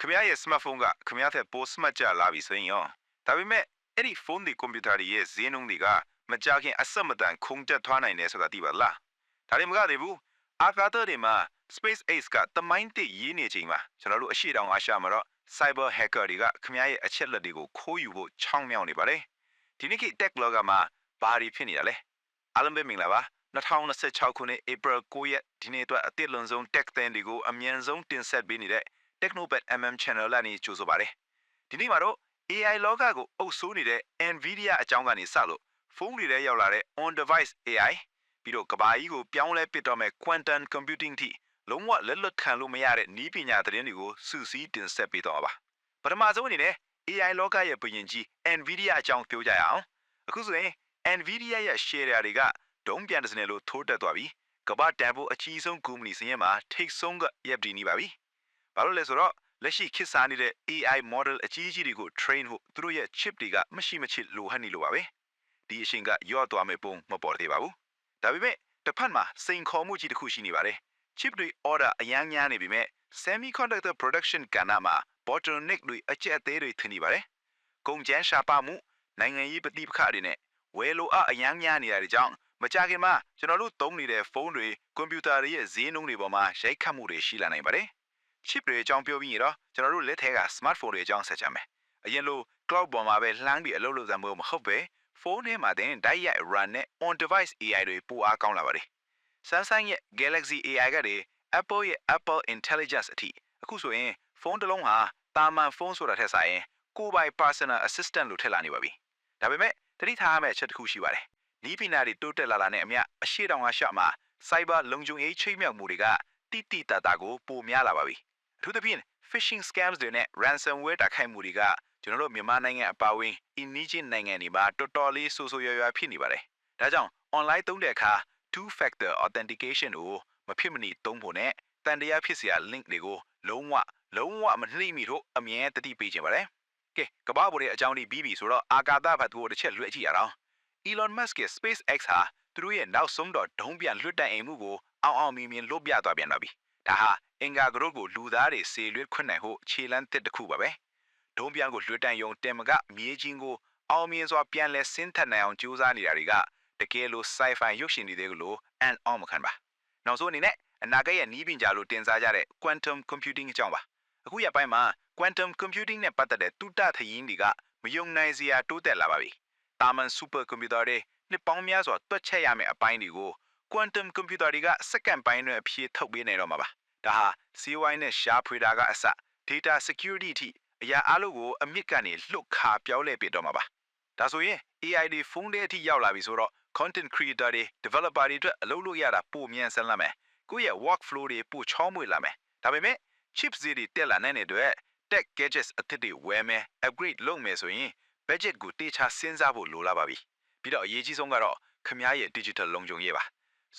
ခင်ဗျားရဲ့ smartphone ကခင်ဗျားထက်ပို smart ကြလာပြီဆိုရင်ရောဒါပေမဲ့အဲ့ဒီဖုန်းတွေကွန်ပျူတာတွေရဲ့ဈေးနှုန်းတွေကမကြခင်အဆက်မတန်ခုန်တက်သွားနိုင်တယ်ဆိုတာသိပါလားဒါတွေမကသေးဘူးအာကာသတွေမှာ SpaceX ကတမိုင်းတစ်ရေးနေချိန်မှာကျွန်တော်တို့အရှိတောင်အာရှမှာတော့ cyber hacker တွေကခင်ဗျားရဲ့အချက်လက်တွေကိုခိုးယူဖို့ချောင်းမြောင်းနေပါတယ်ဒီနေ့ခေတ် tech blogger မှာဘာတွေဖြစ်နေတာလဲအားလုံးပဲမင်္ဂလာပါ2026ခုနှစ် April 9ရက်ဒီနေ့အတွက်အသစ်လွန်ဆုံး tech သင်တွေကိုအမြန်ဆုံးတင်ဆက်ပေးနေတဲ့ Technobat MM Channel ကနေကြိုဆိုပါရစေဒီနေ့မှာတော့ AI လောကကိုအုပ်စိုးနေတဲ့ Nvidia အကြောင်းကနေစလို့ဖုန်းတွေထဲရောက်လာတဲ့ on device AI ပြီးတော့ကဘာကြီးကိုပြောင်းလဲပစ်တော့မဲ့ quantum computing ထိလုံးဝလက်လွတ်ခံလို့မရတဲ့နည်းပညာသတင်းတွေကိုစုစည်းတင်ဆက်ပေးတော့ပါပထမဆုံးအနေနဲ့ AI လောကရဲ့ဘုရင်ကြီး Nvidia အကြောင်းပြောကြရအောင်အခုဆိုရင် Nvidia ရဲ့ share တွေကဒုံးပြန်တစ်စနေလို့ထိုးတက်သွားပြီကမ္ဘာတန်ဖိုးအကြီးဆုံးကုမ္ပဏီစရင်မှာထိတ်ဆုံးကရပ်တည်နေပါပြီဘာလို့လဲဆိုတော့လက်ရှိခေတ်စားနေတဲ့ AI model အကြီးကြီးတွေကို train ဖို့သူတို့ရဲ့ chip တွေကမရှိမချစ်လိုဟန်နေလို့ပါပဲဒီအရှင်ကရော့သွားမဲ့ပုံမပေါ်သေးပါဘူးဒါပေမဲ့တစ်ဖက်မှာစိန်ခေါ်မှုကြီးတစ်ခုရှိနေပါတယ် chip တွေ order အများများနေပြီမဲ့ semiconductor production ကဏ္ဍမှာ bottleneck တွေအကျက်အသေးတွေထင်နေပါတယ်ကုန်ကျန်းရှားပါမှုနိုင်ငံရေးပဋိပက္ခတွေနဲ့ဝယ်လိုအများများနေရတဲ့ကြောင့်မကြခင်မှာကျွန်တော်တို့သုံးနေတဲ့ဖုန်းတွေကွန်ပျူတာတွေရဲ့ဈေးနှုန်းတွေပေါ်မှာရိုက်ခတ်မှုတွေရှိလာနိုင်ပါတယ် chip တွေအကြောင်းပြောပြီးရင်တော့ကျွန်တော်တို့လက်ထဲက smartphone တွေအကြောင်းဆက်ကြမယ်အရင်လို cloud ပေါ်မှာပဲလှမ်းပြီးအလုပ်လုပ်စမ်းဖို့မဟုတ်ပဲဖုန်းထဲမှာတင်တိုက်ရိုက် run နဲ့ on device AI တွေပိုအားကောင်းလာပါတယ် Samsung ရဲ့ Galaxy AI ကတည်း Apple ရဲ့ Apple Intelligence အထိအခုဆိုရင်ဖုန်းတစ်လုံးဟာတာမန်ဖုန်းဆိုတာထက်ဆိုင်ကိုယ်ပိုင် personal assistant လို့ထည့်လာနေပါပြီဒါပေမဲ့တတိထားရမယ့်အချက်တစ်ခုရှိပါတယ်နီးပညာတွေတိုးတက်လာတာနဲ့အမျှအရှိတောင်အားရှမှာ cyber လုံခြုံရေးချိတ်မြောက်မှုတွေကတိတိတတ်တာကိုပိုများလာပါပြီအထူးသဖြင့် phishing scams တွေနဲ့ ransomware တိုက်ခိုက်မှုတွေကကျွန်တော်တို့မြန်မာနိုင်ငံအပါအဝင်အင်းနီးချင်းနိုင်ငံတွေမှာတော်တော်လေးဆိုးဆိုးရွားရွားဖြစ်နေပါတယ်ဒါကြောင့် online သုံးတဲ့အခါ two factor authentication ကိုမဖြစ်မနေသုံးဖို့နဲ့တန်တရားဖြစ်စရာ link တွေကိုလုံးဝမနှိမ့်မိတော့အမြဲတတိပေးခြင်းပါတယ်ကဲကမ္ဘာပေါ်တဲ့အကြောင်းလေးပြီးပြီဆိုတော့အာကာသဘက်ကိုတစ်ချက်လွှဲကြည့်ရအောင် Elon Musk ရဲ့ SpaceX ဟာသူတို့ရဲ့နောက်ဆုံးတော့ဒုံးပြန်လွှတ်တက်အိမ်မှုကိုအောင်မြင်လွတ်ပြသွားပြန်ပါပြီဒါဟာအင်္ဂါဂရုကိုလူသားတွေစေလွှတ်ခွင့်နိုင်ဖို့ခြေလမ်းတစ်တစ်ခုပါပဲဒုံးပြန်ကိုလွှတ်တန်ယုံတင်မကမြေချင်းကိုအောင်မြင်စွာပြန်လဲဆင်းသက်နိုင်အောင်ကြိုးစားနေတာတွေကတကယ်လို့ sci-fi ရုပ်ရှင်တွေလို့အန်အောင်မခံပါနောက်ဆုံးအနေနဲ့အနာဂတ်ရဲ့နီးပညာလို့တင်စားကြတဲ့ quantum computing အကြောင်းပါအခုရပိုင်းမှာ quantum computing နဲ့ပတ်သက်တဲ့တူတထရင်းတွေကမယုံနိုင်စရာတိုးတက်လာပါပြီတာမန် super computer တွေနှစ်ပေါင်းများစွာတွက်ချက်ရမယ့်အပိုင်းတွေကို quantum computer တွေကစက္ကန့်ပိုင်းတွင်အဖြေထုတ်ပေးနိုင်တော့မှာပါဒါဟာ CY နဲ့ရှားဖွေတာကအစ data security ထိအရာအလုံးကိုအမြင့်ကနေလွတ်ခါပြောင်းလဲပေးတော့မှာပါဒါဆိုရင် AI တွေဖုန်းထဲအထိရောက်လာပြီဆိုတော့ content creator တွေ developer တွေအတွက်အလုပ်လုပ်ရတာပိုမြန်ဆန်လာမယ်ကိုယ့်ရဲ့ workflow တွေပိုချောမွေ့လာမယ်ဒါပေမဲ့ chip ဈေးတွေတက်လာနိုင်တဲ့အတွက် tech gadgets အသစ်တွေဝယ်မယ် upgrade လုပ်မယ်ဆိုရင် budget ကိုတေချာစဉ်းစားဖို့လိုလာပါပြီပြီးတော့အရေးကြီးဆုံးကတော့ခင်ဗျားရဲ့ digital လုံခြုံရေးပါ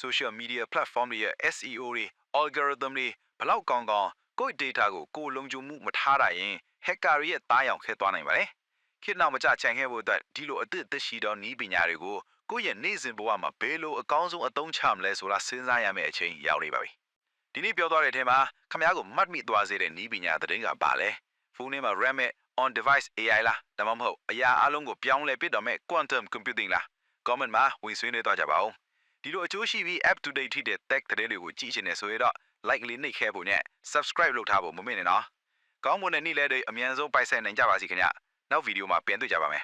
social media platform တွေရဲ့ SEO တွေ algorithm တွေဘလောက်ကောင်းကိုယ့် data ကိုကိုယ်လုံခြုံမှုမထားတာရင် hacker တွေရဲ့တားရောင်ခဲသွားနိုင်ပါတယ်ခေတ်နောက်မကျချန်ခဲ့ဖို့အတွက်ဒီလိုအသစ်သက်ရှိသောနည်းပညာတွေကိုကိုယ့်ရဲ့နေ့စဉ်ဘဝမှာဘယ်လိုအကောင်းဆုံးအသုံးချမလဲဆိုတာစဉ်းစားရမယ့်အချိန်ရောက်နေပါပြီဒီနေ့ပြောသွားတဲ့အထက်မှာခင်ဗျားကိုမှတ်မိသွားစေတဲ့နည်းပညာသတင်းကပါလဲဖုန်းထဲမှာ RAM နဲ့ on device AI လားဒါမှမဟုတ်အရာအလုံးကိုပြောင်းလဲပစ်တော့မဲ့ quantum computing လား comment မှာဝင်ဆွေးနွေးသွားကြပါဦးဒီလိုအကျိုးရှိပြီး up to date ထိတဲ့ tech သတင်းတွေကိုကြည့်ချင်နေဆိုရင်တော့ like လေးနှိပ်ခဲဖို့နဲ့ subscribe လုပ်ထားဖို့မမေ့နဲ့နော်ကောင်းမွန်တဲ့နေ့လဲတွေအမြန်ဆုံးပိုက်ဆိုင်နိုင်ကြပါစီခင်ဗျနောက်ဗီဒီယိုမှာပြန်တွေ့ကြပါမယ်